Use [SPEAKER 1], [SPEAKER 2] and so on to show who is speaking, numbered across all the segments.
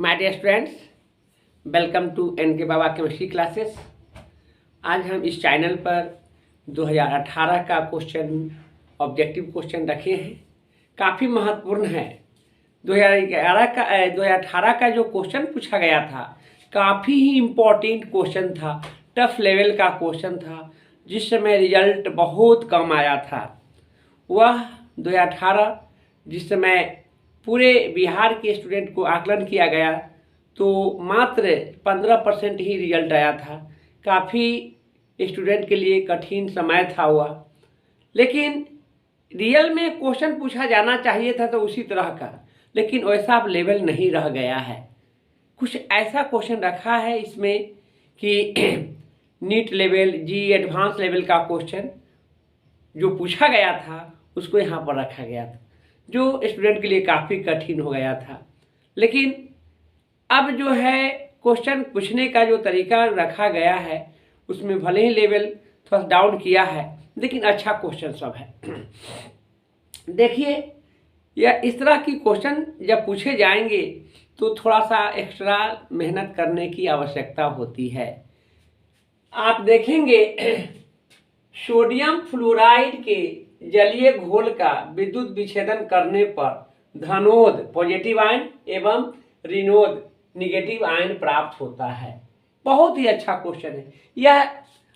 [SPEAKER 1] My dear students, welcome to N K Baba chemistry classes. आज हम इस चैनल पर 2018 का क्वेश्चन ऑब्जेक्टिव क्वेश्चन रखे हैं। काफ़ी महत्वपूर्ण है। 2018 का जो क्वेश्चन पूछा गया था काफ़ी ही इम्पोर्टेंट क्वेश्चन था, टफ लेवल का क्वेश्चन था, जिस समय रिजल्ट बहुत कम आया था। वह 2018 जिस समय पूरे बिहार के स्टूडेंट को आकलन किया गया तो मात्र 15% ही रिजल्ट आया था। काफ़ी स्टूडेंट के लिए कठिन समय था वह, लेकिन रियल में क्वेश्चन पूछा जाना चाहिए था तो उसी तरह का, लेकिन वैसा अब लेवल नहीं रह गया है। कुछ ऐसा क्वेश्चन रखा है इसमें कि नीट लेवल, जी एडवांस लेवल का क्वेश्चन जो पूछा गया था उसको यहाँ पर रखा गया था, जो स्टूडेंट के लिए काफ़ी कठिन हो गया था। लेकिन अब जो है क्वेश्चन पूछने का जो तरीका रखा गया है उसमें भले ही लेवल थोड़ा डाउन किया है, लेकिन अच्छा क्वेश्चन सब है। देखिए, यह इस तरह की क्वेश्चन जब पूछे जाएंगे तो थोड़ा सा एक्स्ट्रा मेहनत करने की आवश्यकता होती है। आप देखेंगे सोडियम फ्लोराइड के जलीय घोल का विद्युत विच्छेदन करने पर धनोद पॉजिटिव आयन एवं ऋणोद निगेटिव आयन प्राप्त होता है। बहुत ही अच्छा क्वेश्चन है यह।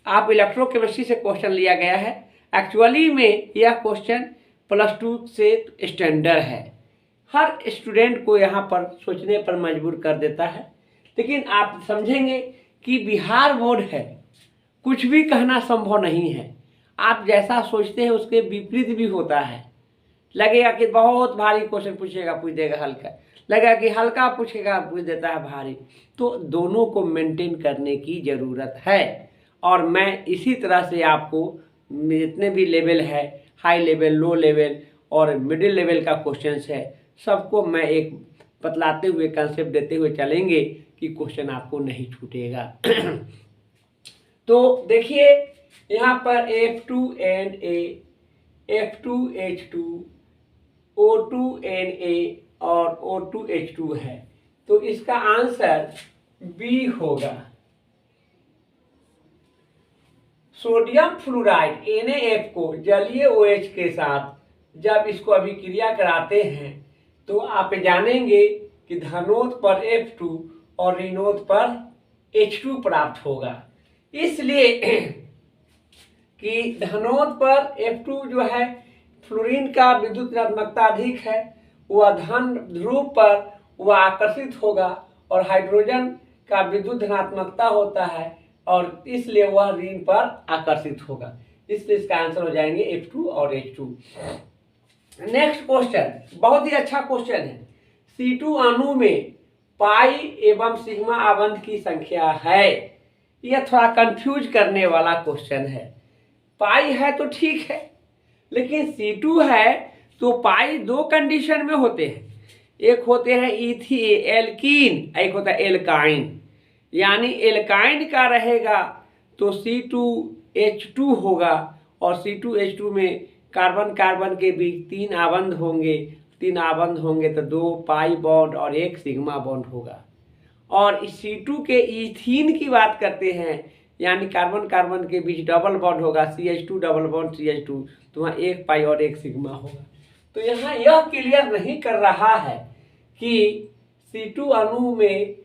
[SPEAKER 1] आप इलेक्ट्रोकेमिस्ट्री से क्वेश्चन लिया गया है। एक्चुअली में यह क्वेश्चन +2 से स्टैंडर्ड है। हर स्टूडेंट को यहाँ पर सोचने पर मजबूर कर देता है। लेकिन आप समझेंगे कि बिहार बोर्ड है, कुछ भी कहना संभव नहीं है। आप जैसा सोचते हैं उसके विपरीत भी होता है। लगेगा कि बहुत भारी क्वेश्चन पूछेगा, पूछ देगा हल्का, लगेगा कि हल्का पूछेगा, पूछ देता है भारी। तो दोनों को मेंटेन करने की ज़रूरत है। और मैं इसी तरह से आपको जितने भी लेवल है, हाई लेवल, लो लेवल और मिडिल लेवल का क्वेश्चन है, सबको मैं एक बतलाते हुए, कंसेप्ट देते हुए चलेंगे कि क्वेश्चन आपको नहीं छूटेगा। तो देखिए यहाँ पर F2Na, F2H2, O2Na और O2H2 है, तो इसका आंसर बी होगा। सोडियम फ्लोराइड NaF को जलीय OH के साथ जब इसको अभिक्रिया कराते हैं तो आप जानेंगे कि धनोद पर F2 और ऋणोद पर H2 प्राप्त होगा। इसलिए कि धनोद पर F2 जो है, फ्लोरीन का विद्युत ऋणात्मकता अधिक है, वह धन ध्रुव पर वह आकर्षित होगा और हाइड्रोजन का विद्युत धनात्मकता होता है और इसलिए वह ऋण पर आकर्षित होगा। इसलिए इसका आंसर हो जाएंगे F2 और H2। नेक्स्ट क्वेश्चन बहुत ही अच्छा क्वेश्चन है। C2 अणु में पाई एवं सिग्मा आबंध की संख्या है। यह थोड़ा कंफ्यूज करने वाला क्वेश्चन है। पाई है तो ठीक है, लेकिन C2 है तो पाई दो कंडीशन में होते हैं। एक होते हैं एल्कीन, एक होता है एल्काइन। यानी एल्काइन का रहेगा तो C2H2 होगा और C2H2 में कार्बन कार्बन के बीच 3 आबंध होंगे। 3 आबंध होंगे तो 2 पाई बॉन्ड और 1 सिग्मा बॉन्ड होगा। और इस C2 के इथीन की बात करते हैं, यानी कार्बन कार्बन के बीच डबल बॉन्ड होगा, CH2 डबल बॉन्ड CH2, तो वहाँ 1 पाई और 1 सिग्मा होगा। तो यहाँ यह क्लियर नहीं कर रहा है कि C2 अणु में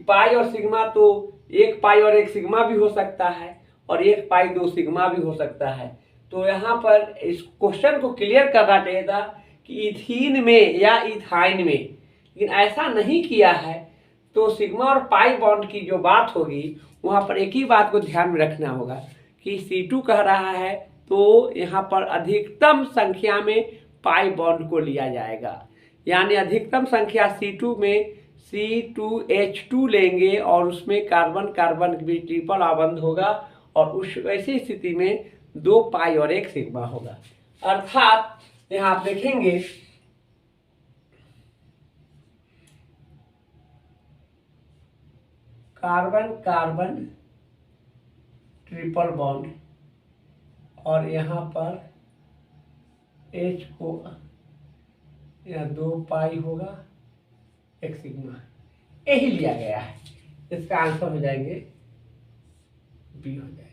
[SPEAKER 1] पाई और सिग्मा, तो 1 पाई और 1 सिग्मा भी हो सकता है और 1 पाई 2 सिग्मा भी हो सकता है। तो यहाँ पर इस क्वेश्चन को क्लियर करना चाहिए था कि इथीन में या इथाइन में, लेकिन ऐसा नहीं किया है। तो सिग्मा और पाई बॉन्ड की जो बात होगी वहाँ पर एक ही बात को ध्यान में रखना होगा कि C2 कह रहा है तो यहाँ पर अधिकतम संख्या में पाई बॉन्ड को लिया जाएगा। यानी अधिकतम संख्या C2 में C2H2 लेंगे और उसमें कार्बन कार्बन के बीच ट्रिपल आबंध होगा और उस ऐसी स्थिति में 2 पाई और 1 सिग्मा होगा। अर्थात यहाँ आप देखेंगे कार्बन कार्बन ट्रिपल बॉन्ड और यहाँ पर H को यह 2 पाई होगा 1 सिग्मा। यही लिया गया है। इसका आंसर हो जाएंगे बी हो जाएगा,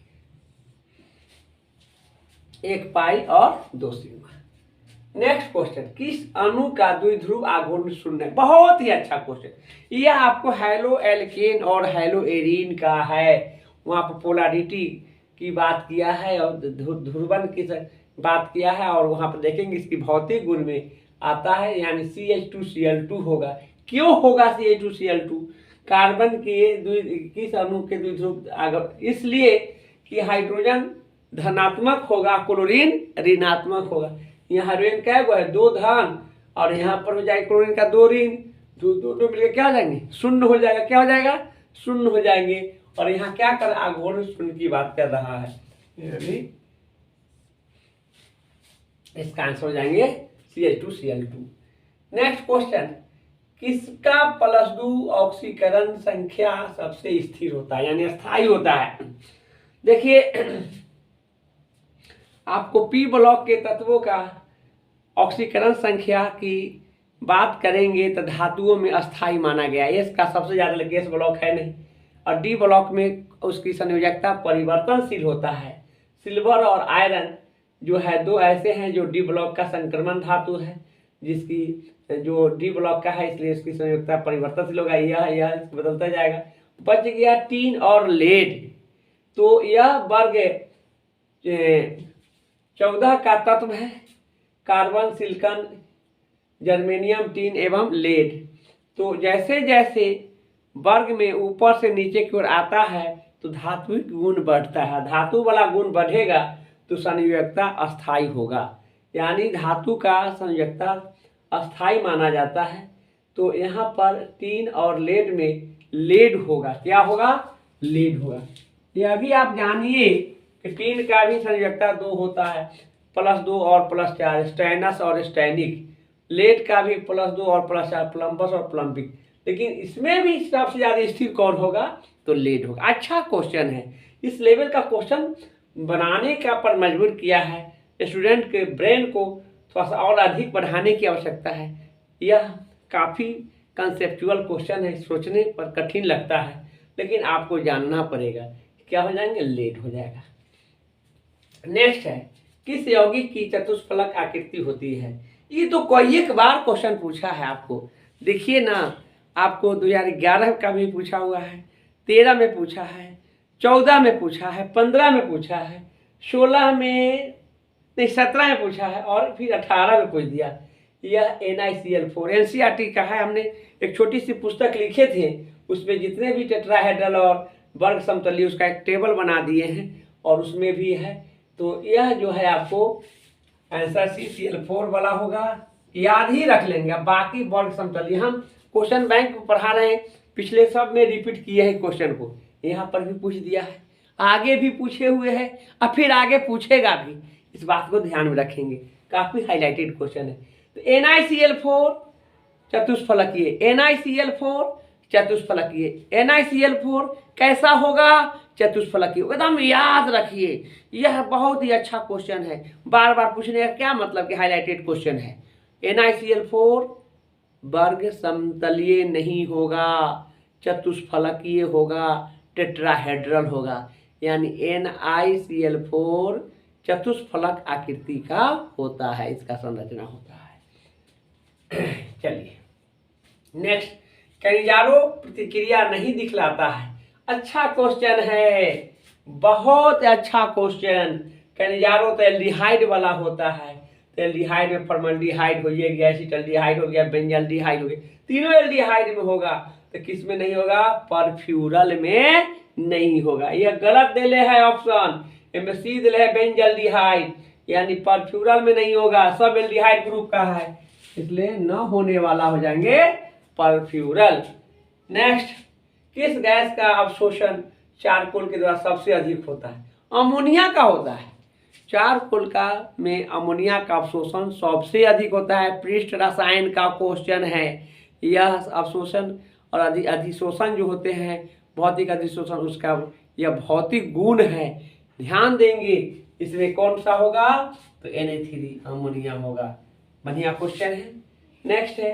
[SPEAKER 1] 1 पाई और 2 सिग्मा। नेक्स्ट क्वेश्चन, किस अणु का द्विध्रुव आघूर्ण शून्य? बहुत ही अच्छा क्वेश्चन। यह आपको हैलो एल्केन और हैलो एरीन का है, वहाँ पर पोलैरिटी की बात किया है और ध्रुवन की बात किया है, और वहाँ पर देखेंगे इसकी भौतिक गुण में आता है, यानी CH2Cl2 होगा। क्यों होगा CH2Cl2? कार्बन के किस अणु के द्विध्रुव? इसलिए कि हाइड्रोजन धनात्मक होगा, क्लोरीन ऋणात्मक होगा। यहाँ हाइड्रोजन क्या है, 2 धन, और यहाँ पर हो जाएगा क्लोरीन का 2 ऋण, दो मिलकर क्या हो जाएंगे, शून्य हो जाएगा। क्या हो जाएगा, शून्य हो जाएंगे। और यहाँ क्या कर आघूर्ण शून्य की बात कर रहा है, यानी इसका आंसर हो जाएंगे CH2Cl2। नेक्स्ट क्वेश्चन, किसका +2 ऑक्सीकरण संख्या सबसे स्थिर होता है, यानी स्थायी होता है? देखिए, आपको पी ब्लॉक के तत्वों का ऑक्सीकरण संख्या की बात करेंगे तो धातुओं में अस्थाई माना गया। एस का सबसे ज्यादा, लेकिन एस ब्लॉक है नहीं। और डी ब्लॉक में उसकी संयोजकता परिवर्तनशील होता है। सिल्वर और आयरन जो है 2 ऐसे हैं जो डी ब्लॉक का संक्रमण धातु है, जिसकी जो डी ब्लॉक का है, इसलिए इसकी संयोजकता परिवर्तनशील होगा। यह बदलता जाएगा। बच गया टीन और लेड। तो यह वर्ग 14 का तत्व है, कार्बन, सिलिकॉन, जर्मेनियम, टीन एवं लेड। तो जैसे जैसे वर्ग में ऊपर से नीचे की ओर आता है तो धात्विक गुण बढ़ता है। धातु वाला गुण बढ़ेगा तो संयोजकता अस्थाई होगा, यानी धातु का संयोजकता अस्थाई माना जाता है। तो यहाँ पर टीन और लेड में लेड होगा। क्या होगा, लेड होगा। यह भी आप जानिए कि टीन का भी संयोजकता 2 होता है, +2 और +4, स्टेनस और स्टेनिक। लेड का भी +2 और +4, प्लम्बस और प्लम्बिक। लेकिन इसमें भी सबसे ज्यादा स्थिर कौन होगा, तो लेड होगा। अच्छा क्वेश्चन है, इस लेवल का क्वेश्चन बनाने का पर मजबूर किया है। स्टूडेंट के ब्रेन को थोड़ा सा और अधिक बढ़ाने की आवश्यकता है। यह काफ़ी कंसेप्चुअल क्वेश्चन है, सोचने पर कठिन लगता है, लेकिन आपको जानना पड़ेगा। क्या हो जाएंगे, लेट हो जाएगा। नेक्स्ट है, किस यौगिक की चतुष्फलक आकृति होती है? ये तो कई एक बार क्वेश्चन पूछा है आपको। देखिए ना, आपको 2011 का भी पूछा हुआ है, 13 में पूछा है, 14 में पूछा है, 15 में पूछा है, 16 में नहीं, 17 में पूछा है, और फिर 18 में पूछ दिया। यह NaCl4 NCERT का है। हमने एक छोटी सी पुस्तक लिखे थे, उसमें जितने भी टेट्राहेड्रल और वर्ग समतलीय उसका एक टेबल बना दिए हैं, और उसमें भी है। तो यह जो है आपको आंसर CCl4 वाला होगा, याद ही रख लेंगे। अब बाकी वर्ग समतलीय हम क्वेश्चन बैंक में पढ़ा रहे हैं, पिछले सब में रिपीट किए हैं क्वेश्चन को, यहाँ पर भी पूछ दिया है, आगे भी पूछे हुए हैं, और फिर आगे पूछेगा भी। इस बात को ध्यान में रखेंगे, काफी हाईलाइटेड क्वेश्चन है। तो NiCl4 चतुष्फलकीय, NiCl4 चतुष्फलकीय, NiCl4 कैसा होगा, चतुष्फलकीय। एकदम याद रखिए, यह बहुत ही अच्छा क्वेश्चन है। बार बार पूछने का क्या मतलब कि हाईलाइटेड क्वेश्चन है। NiCl4 वर्ग समतलीय नहीं होगा, चतुष्फलकीय होगा, टेट्राहेड्रल होगा, यानी NiCl4 चतुष्फलक आकृति का होता है, इसका संरचना होता है। चलिए नेक्स्ट, कैनिजारो प्रतिक्रिया नहीं दिखलाता है। अच्छा क्वेश्चन है, बहुत अच्छा क्वेश्चन। कैनिजारो तो एल्डिहाइड वाला होता है, तो एल्डिहाइड में फॉर्मल्डिहाइड हो गया, एसिटल्डिहाइड हो गया, बेंजल्डिहाइड हो गया, तीनों एल्डिहाइड में होगा। तो किस में नहीं होगा, परफ्यूरल में नहीं होगा। यह गलत दिले है ऑप्शन, इनमें सी दिले है बेंजल्डिहाइड, यानी परफ्यूरल में नहीं होगा, सब एल्डिहाइड ग्रुप का है, इसलिए न होने वाला हो जाएंगे परफ्यूरल। नेक्स्ट, किस गैस का अवशोषण चारकोल के द्वारा सबसे अधिक होता है? अमोनिया का होता है। चारकोल का में अमोनिया का अवशोषण सबसे अधिक होता है। पृष्ठ रसायन का क्वेश्चन है। यह अवशोषण और अधिशोषण जो होते हैं, भौतिक अधिशोषण, उसका यह भौतिक गुण है। ध्यान देंगे इसमें कौन सा होगा, तो Na3 अमोनिया होगा। बढ़िया क्वेश्चन है। नेक्स्ट है,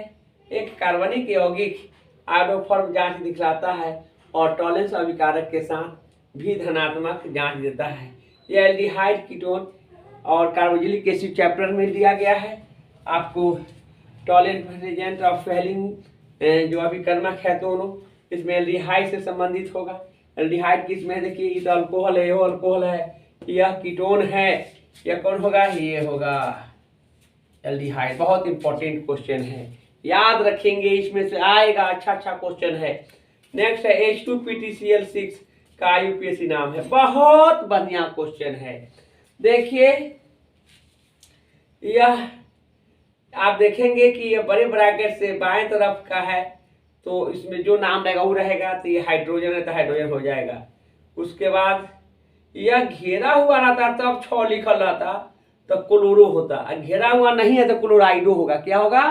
[SPEAKER 1] एक कार्बनिक यौगिक आयोडोफॉर्म जांच दिखलाता है और टॉलेंस अभिकारक के साथ भी धनात्मक जांच देता है। यह एल्डिहाइड कीटोन और कार्बोक्सिलिक एसिड चैप्टर में दिया गया है। आपको टॉलेंट एजेंट ऑफ फेलिंग जो अभिकर्मक है दोनों, इसमें एल्डिहाइड से संबंधित होगा। एल्डिहाइड किसमें देखिए, ये तो अल्कोहल है, ये अल्कोहल है, यह कीटोन है, यह कौन होगा, ये होगा एल्डिहाइड। बहुत इंपॉर्टेंट क्वेश्चन है, याद रखेंगे, इसमें से आएगा, अच्छा क्वेश्चन है। नेक्स्ट है H2PtCl6 का यूपीएससी नाम है, बहुत बढ़िया क्वेश्चन है। देखिए यह आप देखेंगे कि ये बड़े ब्रैकेट से बाएं तरफ का है, तो इसमें जो नाम रहेगा वो रहेगा, तो ये हाइड्रोजन है तो हाइड्रोजन हो जाएगा। उसके बाद यह घेरा हुआ रहता तब 6 लिखल रहता तो क्लोरो होता, घेरा हुआ नहीं है तो क्लोराइडो होगा। क्या होगा,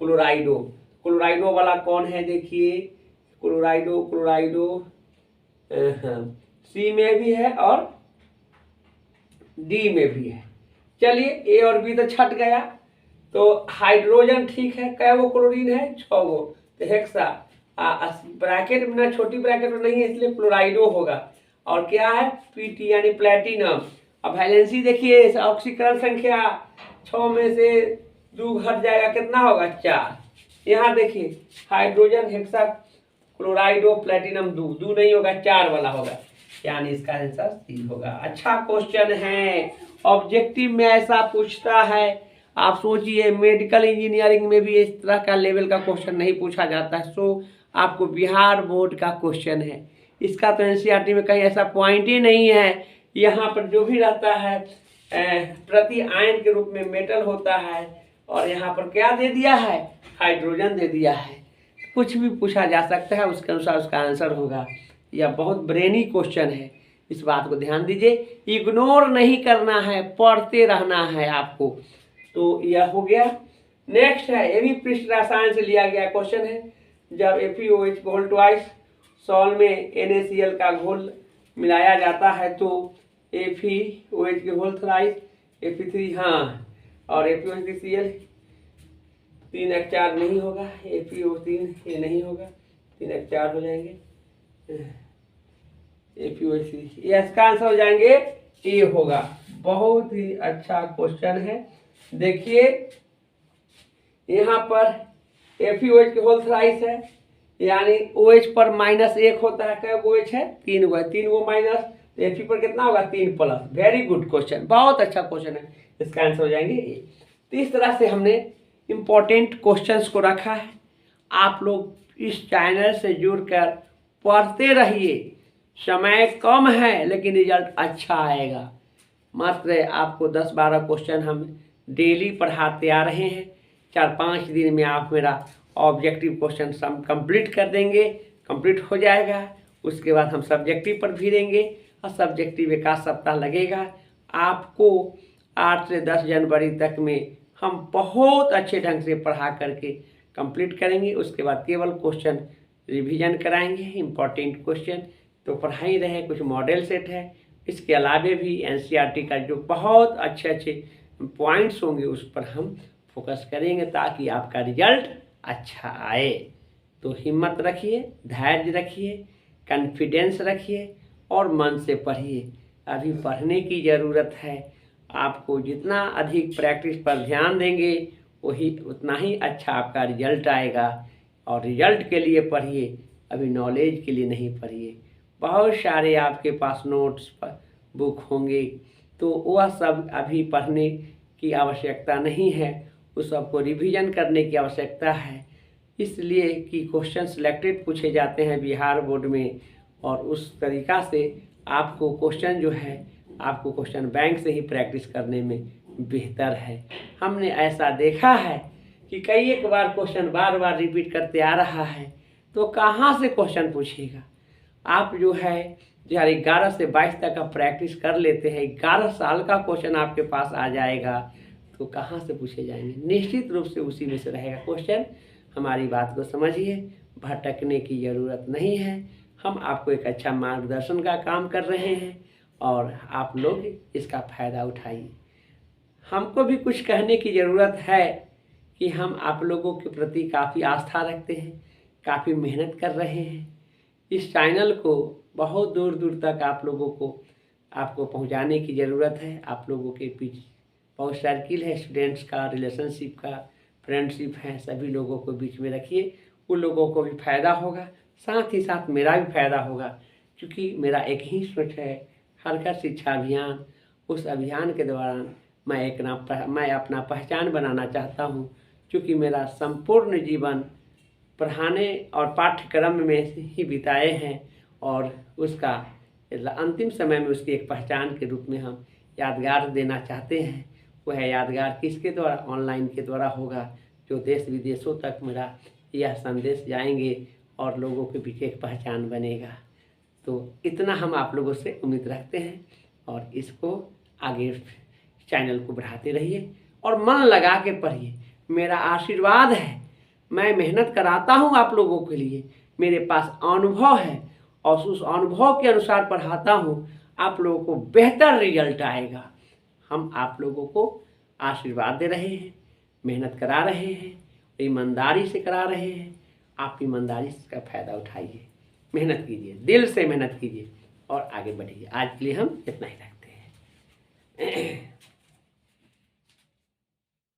[SPEAKER 1] क्लोराइडो। क्लोराइडो वाला कौन है, देखिए क्लोराइडो सी में भी है और डी में भी है। चलिए ए और बी तो छट गया, तो हाइड्रोजन ठीक है, कै वो क्लोरीन है, 6 गो, तो हेक्सा ब्रैकेट में, छोटी ब्रैकेट में नहीं है, इसलिए क्लोराइडो होगा। और क्या है, पीटी यानी प्लेटिनम। अब वैलेंसी देखिए, ऑक्सीकरण संख्या 6 में से 2 घट जाएगा, कितना होगा, 4। यहाँ देखिए हाइड्रोजन हेक्सा क्लोराइडो प्लेटिनम 2 नहीं होगा, 4 वाला होगा, यानी इसका आंसर सी होगा। अच्छा क्वेश्चन है, ऑब्जेक्टिव में ऐसा पूछता है। आप सोचिए मेडिकल इंजीनियरिंग में भी इस तरह का लेवल का क्वेश्चन नहीं पूछा जाता है। सो आपको बिहार बोर्ड का क्वेश्चन है, इसका तो एनसीईआरटी में कहीं ऐसा पॉइंट ही नहीं है। यहाँ पर जो भी रहता है प्रति आयन के रूप में मेटल होता है, और यहाँ पर क्या दे दिया है, हाइड्रोजन दे दिया है। कुछ भी पूछा जा सकता है, उसके अनुसार उसका आंसर होगा। यह बहुत ब्रेनी क्वेश्चन है, इस बात को ध्यान दीजिए, इग्नोर नहीं करना है, पढ़ते रहना है आपको। तो यह हो गया। नेक्स्ट है, ये भी पृष्ठ रसायन से लिया गया क्वेश्चन है। जब FeOH घोल ट्वाइस सॉल्ट में NaCl का घोल मिलाया जाता है तो FeOH के घोल थ्राइस Fe3, हाँ, और FeOH3Cl 3 एक 4 नहीं होगा, FeO3 ये नहीं होगा, 3 एक 4 हो जाएंगे, FeOH3, ये इसका आंसर हो जाएंगे, ये होगा। बहुत ही अच्छा क्वेश्चन है। देखिए यहाँ पर FeOH के होल थ्राइस है, यानी OH पर -1 होता है, क्या OH है, 3 गो है, 3 गो माइनस, तो Fe पर कितना होगा, 3 प्लस। वेरी गुड क्वेश्चन, बहुत अच्छा क्वेश्चन है, इसका आंसर हो जाएंगे ये। तो इस तरह से हमने इम्पोर्टेंट क्वेश्चंस को रखा है। आप लोग इस चैनल से जुड़कर पढ़ते रहिए, समय कम है लेकिन रिजल्ट अच्छा आएगा। मात्र आपको 10-12 क्वेश्चन हम डेली पढ़ाते आ रहे हैं। 4-5 दिन में आप मेरा ऑब्जेक्टिव क्वेश्चन सब कंप्लीट कर देंगे, कंप्लीट हो जाएगा। उसके बाद हम सब्जेक्टिव पर भिड़ेंगे और सब्जेक्टिव 1 सप्ताह लगेगा। आपको 8 से 10 जनवरी तक में हम बहुत अच्छे ढंग से पढ़ा करके कंप्लीट करेंगे। उसके बाद केवल क्वेश्चन रिवीजन कराएंगे, इम्पॉर्टेंट क्वेश्चन तो पढ़ा ही रहे। कुछ मॉडल सेट है, इसके अलावे भी एनसीईआरटी का जो बहुत अच्छे पॉइंट्स होंगे उस पर हम फोकस करेंगे ताकि आपका रिजल्ट अच्छा आए। तो हिम्मत रखिए, धैर्य रखिए, कॉन्फिडेंस रखिए और मन से पढ़िए। अभी पढ़ने की ज़रूरत है। आपको जितना अधिक प्रैक्टिस पर ध्यान देंगे वही उतना ही अच्छा आपका रिजल्ट आएगा। और रिजल्ट के लिए पढ़िए, अभी नॉलेज के लिए नहीं पढ़िए। बहुत सारे आपके पास नोट्स बुक होंगे, तो वह सब अभी पढ़ने की आवश्यकता नहीं है, उस सबको रिवीजन करने की आवश्यकता है। इसलिए कि क्वेश्चन सिलेक्टेड पूछे जाते हैं बिहार बोर्ड में, और उस तरीक़ा से आपको क्वेश्चन जो है आपको क्वेश्चन बैंक से ही प्रैक्टिस करने में बेहतर है। हमने ऐसा देखा है कि कई एक बार क्वेश्चन बार बार रिपीट करते आ रहा है, तो कहाँ से क्वेश्चन पूछेगा। आप जो है 11 से 22 तक का प्रैक्टिस कर लेते हैं, 11 साल का क्वेश्चन आपके पास आ जाएगा, तो कहाँ से पूछे जाएंगे। निश्चित रूप से उसी में से रहेगा क्वेश्चन। हमारी बात को समझिए, भटकने की ज़रूरत नहीं है। हम आपको एक अच्छा मार्गदर्शन का काम कर रहे हैं और आप लोग इसका फ़ायदा उठाइए। हमको भी कुछ कहने की ज़रूरत है कि हम आप लोगों के प्रति काफ़ी आस्था रखते हैं। काफ़ी मेहनत कर रहे हैं। इस चैनल को बहुत दूर दूर तक आपको पहुंचाने की ज़रूरत है। आप लोगों के बीच बहुत सर्किल है, स्टूडेंट्स का, रिलेशनशिप का, फ्रेंडशिप है, सभी लोगों को बीच में रखिए। उन लोगों को भी फ़ायदा होगा, साथ ही साथ मेरा भी फ़ायदा होगा, क्योंकि मेरा एक ही सोच है, हर घर शिक्षा अभियान। उस अभियान के दौरान मैं अपना पहचान बनाना चाहता हूँ, क्योंकि मेरा संपूर्ण जीवन पढ़ाने और पाठ्यक्रम में ही बिताए हैं, और उसका अंतिम समय में उसकी एक पहचान के रूप में हम यादगार देना चाहते हैं। वह यादगार किसके द्वारा? ऑनलाइन के द्वारा होगा, जो देश विदेशों तक मेरा यह संदेश जाएंगे और लोगों के बीच एक पहचान बनेगा। तो इतना हम आप लोगों से उम्मीद रखते हैं, और इसको आगे चैनल को बढ़ाते रहिए और मन लगा के पढ़िए। मेरा आशीर्वाद है, मैं मेहनत कराता हूँ आप लोगों के लिए, मेरे पास अनुभव है और उस अनुभव के अनुसार पढ़ाता हूँ। आप लोगों को बेहतर रिजल्ट आएगा। हम आप लोगों को आशीर्वाद दे रहे हैं, मेहनत करा रहे हैं, ईमानदारी से करा रहे हैं। आप ईमानदारी का फ़ायदा उठाइए, मेहनत कीजिए, दिल से मेहनत कीजिए और आगे बढ़िए। आज के लिए हम इतना ही रखते हैं।